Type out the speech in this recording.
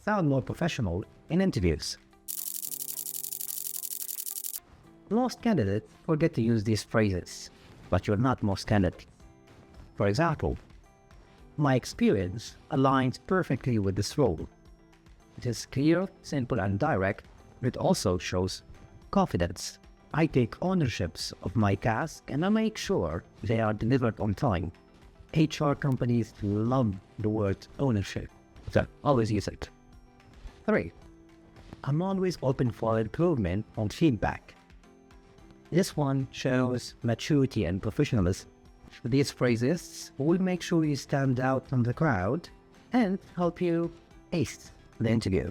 sound more professional in interviews. Most candidates forget to use these phrases, but you're not most candidates. For example, my experience aligns perfectly with this role. It is clear, simple, and direct, but it also shows confidence. I take ownerships of my task and I make sure they are delivered on time. HR companies love the word ownership, so always use it. 3. I'm always open for improvement and feedback. This one shows maturity and professionalism. These phrases will make sure you stand out from the crowd and help you ace the interview.